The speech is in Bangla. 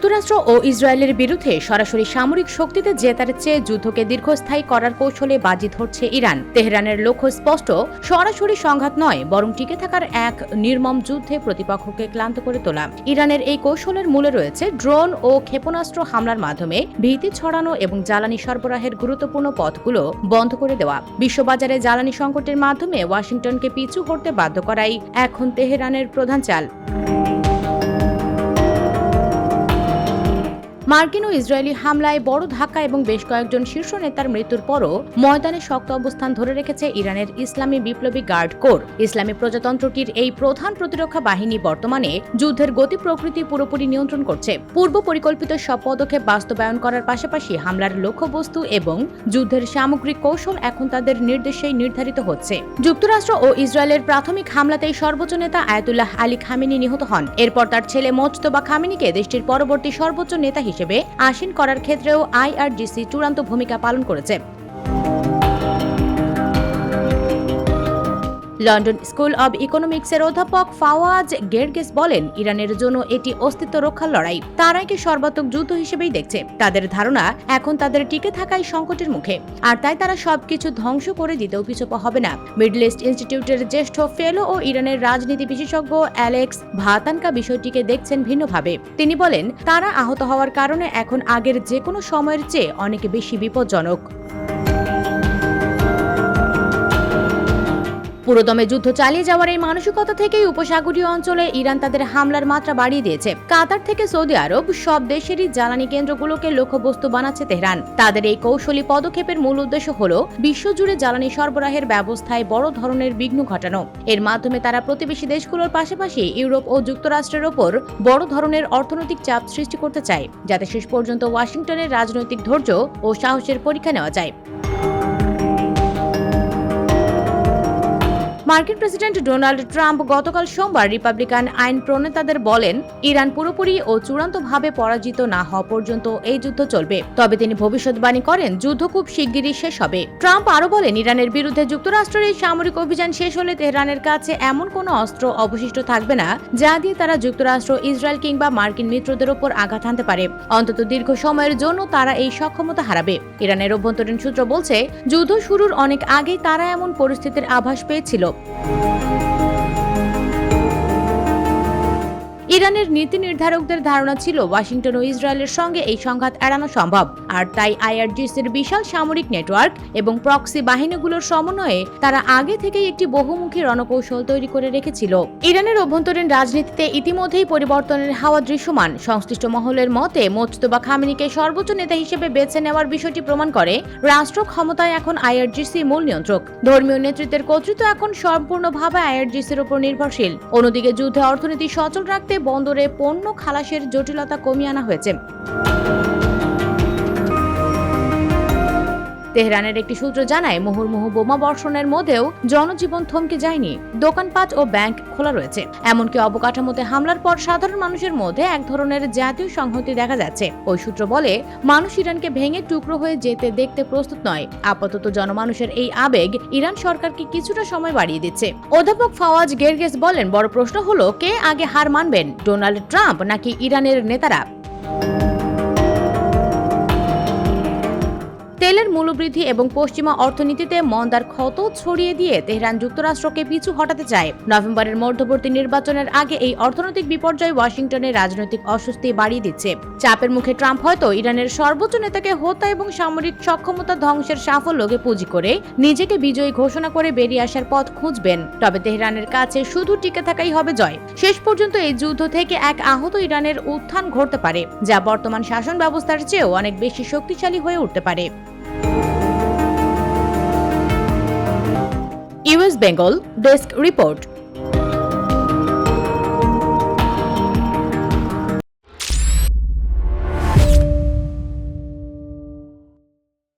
যুক্তরাষ্ট্র ও ইসরায়েলের বিরুদ্ধে সরাসরি সামরিক শক্তিতে জেতার চেয়ে যুদ্ধকে দীর্ঘস্থায়ী করার কৌশলে বাজি ধরছে ইরান। তেহরানের লক্ষ্য স্পষ্ট, সরাসরি সংঘাত নয়, বরং টিকে থাকার এক নির্মম যুদ্ধে প্রতিপক্ষকে ক্লান্ত করে তোলা। ইরানের এই কৌশলের মূলে রয়েছে ড্রোন ও ক্ষেপণাস্ত্র হামলার মাধ্যমে ভীতি ছড়ানো এবং জ্বালানি সরবরাহের গুরুত্বপূর্ণ পথগুলো বন্ধ করে দেওয়া। বিশ্ববাজারে জ্বালানি সংকটের মাধ্যমে ওয়াশিংটনকে পিছু হটতে বাধ্য করাই এখন তেহরানের প্রধান চাল। মার্কিন ও ইসরায়েলি হামলায় বড় ধাক্কা এবং বেশ কয়েকজন শীর্ষ নেতার মৃত্যুর পরও ময়দানে শক্ত অবস্থান ধরে রেখেছে ইরানের ইসলামী বিপ্লবী গার্ড কোর। ইসলামী প্রজাতন্ত্রটির এই প্রধান প্রতিরক্ষা বাহিনী বর্তমানে যুদ্ধের গতি প্রকৃতি পুরোপুরি নিয়ন্ত্রণ করছে। পূর্ব পরিকল্পিত সব পদক্ষেপ বাস্তবায়ন করার পাশাপাশি হামলার লক্ষ্যবস্তু এবং যুদ্ধের সামগ্রিক কৌশল এখন তাদের নির্দেশেই নির্ধারিত হচ্ছে। যুক্তরাষ্ট্র ও ইসরায়েলের প্রাথমিক হামলাতেই সর্বোচ্চ নেতা আয়াতুল্লাহ আলী খামেনি নিহত হন। এরপর তার ছেলে মোজতবা খামেনিকে দেশটির পরবর্তী সর্বোচ্চ নেতা হিসেবে আসীন করার ক্ষেত্রেও আইআরজিসি চূড়ান্ত ভূমিকা পালন করেছে। লন্ডন স্কুল অব ইকোনমিক্সের অধ্যাপক ফাওয়াজ গেরগেস বলেন, ইরানের জন্য এটি অস্তিত্ব রক্ষার লড়াই। তারা একে সর্বাত্মক যুদ্ধ হিসেবেই দেখছে। তাদের ধারণা এখন তাদের টিকে থাকাই সংকটের মুখে, আর তাই তারা সবকিছু ধ্বংস করে দিতেও পিছপা হবে না। মিডল ইস্ট ইনস্টিটিউটের জ্যেষ্ঠ ফেলো ও ইরানের রাজনীতি বিশেষজ্ঞ অ্যালেক্স ভাতানকা বিষয়টিকে দেখছেন ভিন্নভাবে। তিনি বলেন, তারা আহত হওয়ার কারণে এখন আগের যে কোনো সময়ের চেয়ে অনেক বেশি বিপজ্জনক। পুরোদমে যুদ্ধ চালিয়ে যাওয়ার এই মানসিকতা থেকেই উপসাগরীয় অঞ্চলে ইরান তাদের হামলার মাত্রা বাড়িয়ে দিয়েছে। কাতার থেকে সৌদি আরব সব দেশেরই জ্বালানি কেন্দ্রগুলোকে লক্ষ্যবস্তু বানাচ্ছে তেহরান। তাদের এই কৌশলী পদক্ষেপের মূল উদ্দেশ্য হল বিশ্বজুড়ে জ্বালানি সরবরাহের ব্যবস্থায় বড় ধরনের বিঘ্ন ঘটানো। এর মাধ্যমে তারা প্রতিবেশী দেশগুলোর পাশাপাশি ইউরোপ ও যুক্তরাষ্ট্রের ওপর বড় ধরনের অর্থনৈতিক চাপ সৃষ্টি করতে চায়, যাতে শেষ পর্যন্ত ওয়াশিংটনের রাজনৈতিক ধৈর্য ও সাহসের পরীক্ষা নেওয়া যায়। মার্কিন প্রেসিডেন্ট ডোনাল্ড ট্রাম্প গতকাল সোমবার রিপাবলিকান আইন প্রণেতাদের বলেন, ইরান পুরোপুরি ও চূড়ান্তভাবে পরাজিত না হওয়া পর্যন্ত এই যুদ্ধ চলবে। তবে তিনি ভবিষ্যৎবাণী করেন, যুদ্ধ খুব শিগগিরই শেষ হবে। ট্রাম্প আরও বলেন, ইরানের বিরুদ্ধে যুক্তরাষ্ট্রের এই সামরিক অভিযান শেষ হলে তেহরানের কাছে এমন কোনো অস্ত্র অবশিষ্ট থাকবে না যা দিয়ে তারা যুক্তরাষ্ট্র, ইসরায়েল কিংবা মার্কিন মিত্রদের ওপর আঘাত হানতে পারে। অন্তত দীর্ঘ সময়ের জন্য তারা এই সক্ষমতা হারাবে। ইরানের অভ্যন্তরীণ সূত্র বলছে, যুদ্ধ শুরুর অনেক আগেই তারা এমন পরিস্থিতির আভাস পেয়েছিল। ইরানের নীতি নির্ধারকদের ধারণা ছিল ওয়াশিংটন ও ইসরায়েলের সঙ্গে এই সংঘাত এড়ানো সম্ভব, আর তাই আইআরজিসির বিশাল সামরিক নেটওয়ার্ক এবং প্রক্সি বাহিনীগুলোর সমন্বয়ে তারা আগে থেকেই একটি বহুমুখী রণকৌশল তৈরি করে রেখেছিল। ইরানের অভ্যন্তরীণ রাজনীতিতে ইতিমধ্যেই পরিবর্তনের হাওয়া দৃশ্যমান। সংশ্লিষ্ট মহলের মতে, মোজতবা খামেনিকে সর্বোচ্চ নেতা হিসেবে বেছে নেওয়ার বিষয়টি প্রমাণ করে রাষ্ট্র ক্ষমতায় এখন আইআরজিসি মূল নিয়ন্ত্রক। ধর্মীয় নেতৃত্বের কর্তৃত্ব এখন সম্পূর্ণভাবে আইআরজিসির উপর নির্ভরশীল। অন্যদিকে যুদ্ধে অর্থনীতি সচল রাখতে বন্দরে পণ্য খালাসের জটিলতা কমিয়ে আনা হয়েছে। তেহরানের একটি সূত্র জানায়, মুহুর্মুহু বোমা বর্ষণের মধ্যেও জনজীবন থমকে যায়নি। দোকানপাট ও ব্যাংক খোলা রয়েছে। এমনকি অবকাঠামোতে হামলার পর সাধারণ মানুষের মধ্যে এক ধরনের জাতীয় সংহতি দেখা যাচ্ছে। ওই সূত্র বলে, মানুষ ইরানকে ভেঙে টুকরো হয়ে যেতে দেখতে প্রস্তুত নয়। আপাতত জনমানুষের এই আবেগ ইরান সরকারকে কিছুটা সময় বাড়িয়ে দিচ্ছে। অধ্যাপক ফাওয়াজ গেরগেস বলেন, বড় প্রশ্ন হলো, কে আগে হার মানবেন, ডোনাল্ড ট্রাম্প নাকি ইরানের নেতারা? তেলের মূল্যবৃদ্ধি এবং পশ্চিমা অর্থনীতিতে মন্দার ক্ষত ছড়িয়ে দিয়ে তেহরান যুক্তরাষ্ট্রকে পিছু হটাতে চায়। নভেম্বরের মধ্যবর্তী নির্বাচনের আগে এই অর্থনৈতিক বিপর্যয় ওয়াশিংটনের রাজনৈতিক অস্বস্তি বাড়িয়ে দিচ্ছে। চাপের মুখে ট্রাম্প হয়তো ইরানের সর্বোচ্চ নেতাকে হত্যা এবং সামরিক সক্ষমতা ধ্বংসের সাফল্যকে পুঁজি করে নিজেকে বিজয়ী ঘোষণা করে বেরিয়ে আসার পথ খুঁজবেন। তবে তেহরানের কাছে শুধু টিকে থাকাই হবে জয়। শেষ পর্যন্ত এই যুদ্ধ থেকে এক আহত ইরানের উত্থান ঘটতে পারে, যা বর্তমান শাসন ব্যবস্থার চেয়েও অনেক বেশি শক্তিশালী হয়ে উঠতে পারে। US Bengal desk report.